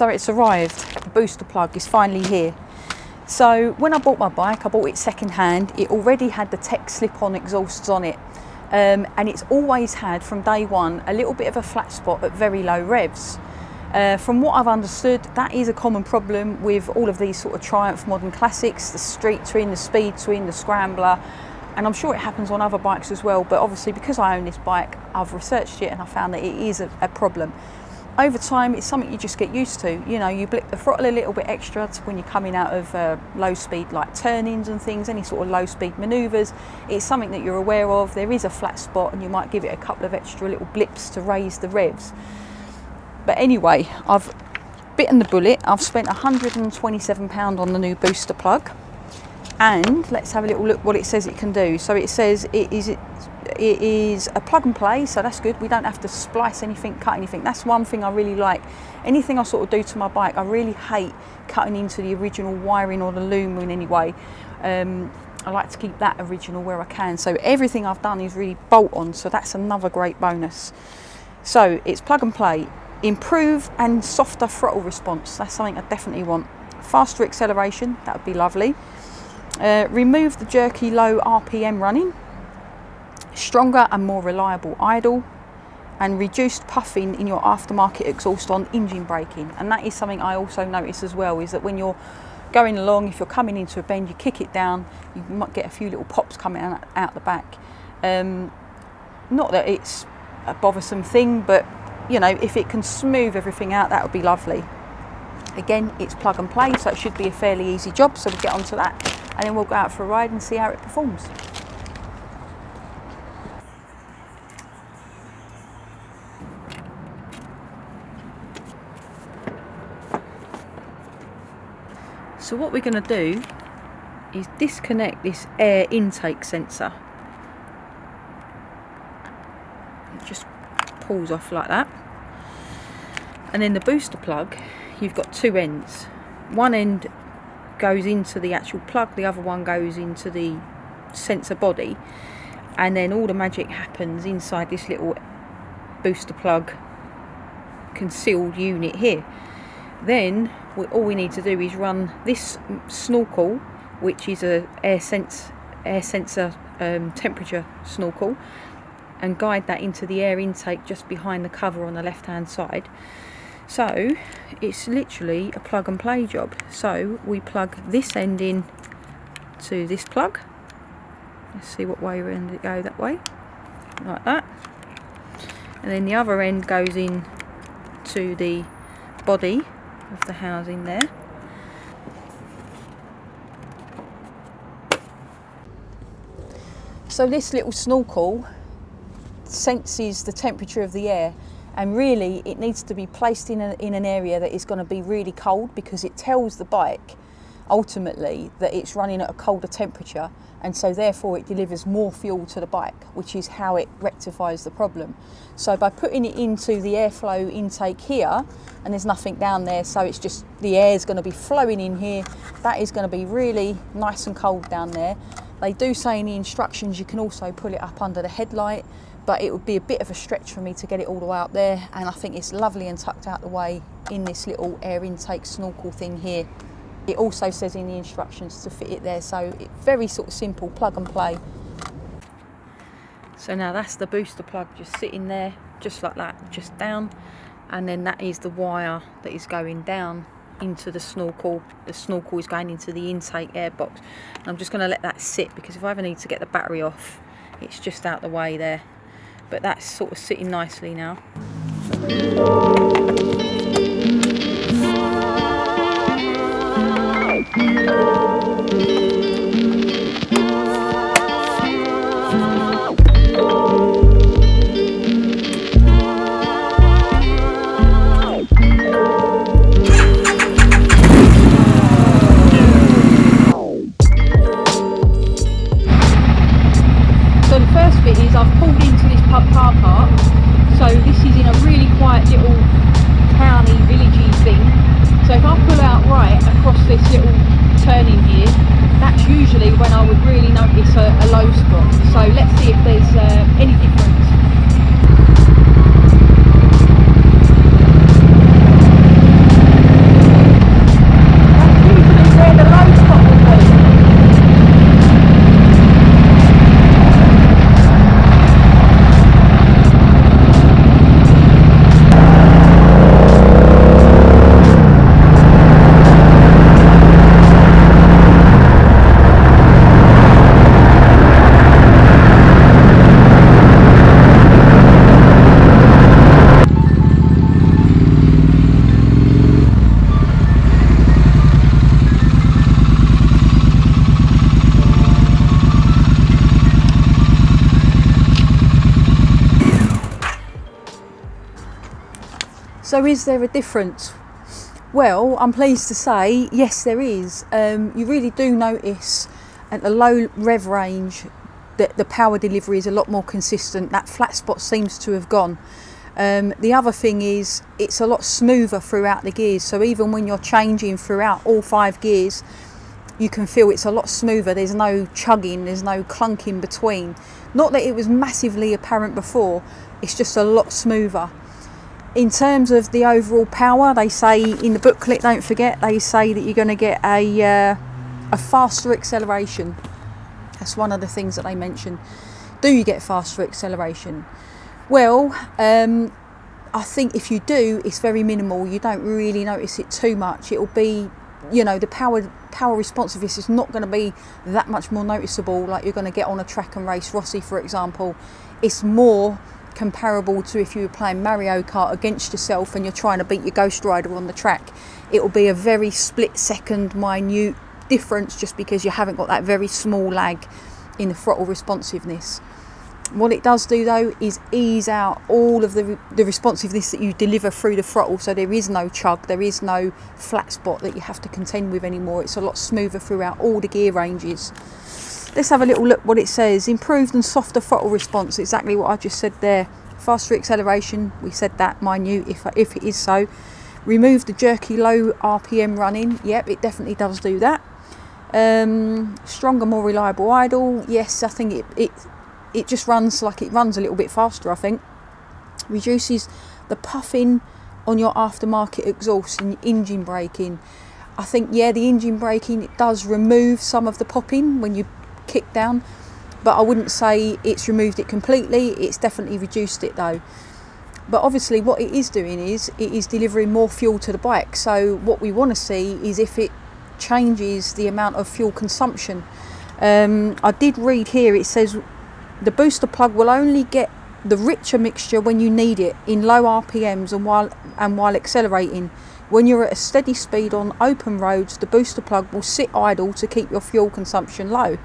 So it's arrived, the booster plug is finally here. So when I bought my bike, I bought it second hand. It already had the Tech slip-on exhausts on it, and it's always had from day one a little bit of a flat spot at very low revs. From what I've understood, that is a common problem with all of these sort of Triumph modern classics, the Street Twin, the Speed Twin, the Scrambler, and I'm sure it happens on other bikes as well, but obviously because I own this bike, I've researched it and I found that it is a problem. Over time, it's something you just get used to. You know, you blip the throttle a little bit extra when you're coming out of low speed, like turn-ins and things, any sort of low speed manoeuvres. It's something that you're aware of. There is a flat spot and you might give it a couple of extra little blips to raise the revs. But anyway, I've bitten the bullet. I've spent £127 on the new booster plug. And let's have a little look what it says it can do. So it says it is a plug and play, so that's good. We don't have to splice anything, cut anything. That's one thing I really like. Anything I sort of do to my bike, I really hate cutting into the original wiring or the loom in any way. I like to keep that original where I can. So everything I've done is really bolt on, so that's another great bonus. So it's plug and play. Improved and softer throttle response, that's something I definitely want. Faster acceleration, that would be lovely. Remove the jerky low RPM running. Stronger and more reliable idle, and reduced puffing in your aftermarket exhaust on engine braking. And that is something I also notice as well, is that when you're going along, if you're coming into a bend, you kick it down, you might get a few little pops coming out the back. Not that it's a bothersome thing, but you know, if it can smooth everything out, that would be lovely. Again, it's plug and play, so it should be a fairly easy job, so we'll get onto that and then we'll go out for a ride and see how it performs. So what we're going to do is disconnect this air intake sensor. It just pulls off like that. And then the booster plug, you've got two ends. One end goes into the actual plug, the other one goes into the sensor body, and then all the magic happens inside this little booster plug concealed unit here. Then all we need to do is run this Snorkel, which is a air sensor temperature snorkel, and guide that into the air intake just behind the cover on the left hand side. So it's literally a plug and play job. So we plug this end in to this plug. Let's see what way we're going to go, that way, like that. And then the other end goes in to the body of the housing there. So this little snorkel senses the temperature of the air, and really it needs to be placed in an area that is going to be really cold, because it tells the bike ultimately that it's running at a colder temperature, and so therefore it delivers more fuel to the bike, which is how it rectifies the problem. So by putting it into the airflow intake here, and there's nothing down there, so it's just the air is going to be flowing in here, that is going to be really nice and cold down there. They do say in the instructions you can also pull it up under the headlight, but it would be a bit of a stretch for me to get it all the way up there, and I think it's lovely and tucked out the way in this little air intake snorkel thing here. It also says in the instructions to fit it there, so it's very sort of simple, plug and play. So now that's the booster plug just sitting there, just like that, just down, and then that is the wire that is going down into the snorkel. The snorkel is going into the intake air box. And I'm just going to let that sit, because if I ever need to get the battery off, it's just out the way there. But that's sort of sitting nicely now. So the first bit is I've pulled into this pub car park. So this is in a really quiet little towny, villagey thing. So if I pull out right across this little turning here, that's usually when I would really notice a low spot. So let's see if there's any difference. So is there a difference? Well, I'm pleased to say, yes, there is. You really do notice at the low rev range that the power delivery is a lot more consistent. That flat spot seems to have gone. The other thing is it's a lot smoother throughout the gears. So even when you're changing throughout all 5 gears, you can feel it's a lot smoother. There's no chugging, there's no clunking between. Not that it was massively apparent before, it's just a lot smoother. In terms of the overall power, they say in the booklet, don't forget, they say that you're going to get a faster acceleration. That's one of the things that they mention. Do you get faster acceleration? Well, I think if you do, it's very minimal. You don't really notice it too much. It'll be, you know, the power responsiveness is not going to be that much more noticeable like you're going to get on a track and race Rossi, for example. It's more comparable to if you were playing Mario Kart against yourself and you're trying to beat your Ghost Rider on the track. It will be a very split second minute difference just because you haven't got that very small lag in the throttle responsiveness. What it does do though is ease out all of the responsiveness that you deliver through the throttle, so there is no chug, there is no flat spot that you have to contend with anymore. It's a lot smoother throughout all the gear ranges. Let's have a little look what it says. Improved and softer throttle response, exactly what I just said there. Faster acceleration, we said that, minute if it is so. Remove the jerky low RPM running, yep, it definitely does do that. Stronger, more reliable idle, yes, I think it just runs like it runs a little bit faster, I think. Reduces the puffing on your aftermarket exhaust and engine braking. I think, yeah, the engine braking, it does remove some of the popping when you kick down, but I wouldn't say it's removed it completely. It's definitely reduced it though. But obviously what it is doing is it is delivering more fuel to the bike. So what we want to see is if it changes the amount of fuel consumption. I did read here, it says the booster plug will only get the richer mixture when you need it in low RPMs and while accelerating. When you're at a steady speed on open roads, the booster plug will sit idle to keep your fuel consumption low.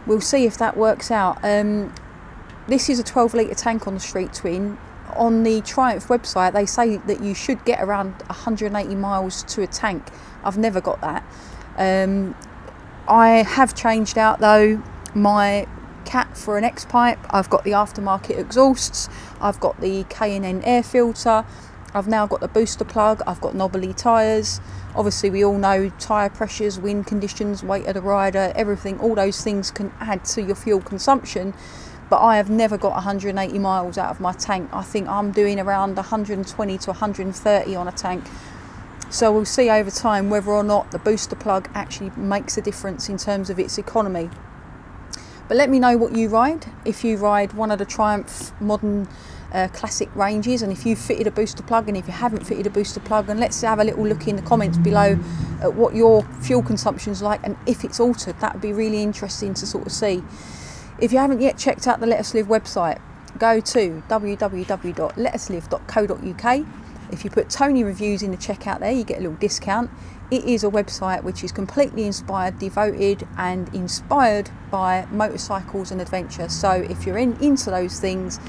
We'll see if that works out. This is a 12 litre tank on the Street Twin. On the Triumph website, they say that you should get around 180 miles to a tank. I've never got that. I have changed out though my cat for an X-pipe. I've got the aftermarket exhausts. I've got the K&N air filter. I've now got the booster plug. I've got knobbly tyres. Obviously we all know tyre pressures, wind conditions, weight of the rider, everything, all those things can add to your fuel consumption. But I have never got 180 miles out of my tank. I think I'm doing around 120 to 130 on a tank. So we'll see over time whether or not the booster plug actually makes a difference in terms of its economy. But let me know what you ride. If you ride one of the Triumph modern classic ranges, and if you fitted a booster plug, and if you haven't fitted a booster plug, and let's have a little look in the comments below at what your fuel consumption's like and if it's altered. That would be really interesting to sort of see. If you haven't yet checked out the Let Us Live website, go to www.letuslive.co.uk. If you put Tony Reviews in the checkout there, you get a little discount. It is a website which is completely inspired, devoted and inspired by motorcycles and adventure. So if you're into those things,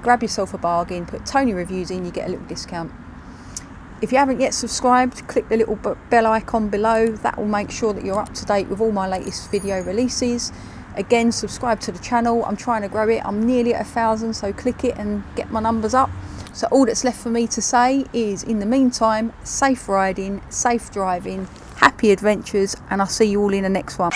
grab yourself a bargain, put Tony Reviews in, you get a little discount. If you haven't yet subscribed, click the little bell icon below. That will make sure that you're up to date with all my latest video releases. Again, subscribe to the channel. I'm trying to grow it. I'm nearly at 1,000, so click it and get my numbers up. So all that's left for me to say is, in the meantime, safe riding, safe driving, happy adventures, and I'll see you all in the next one.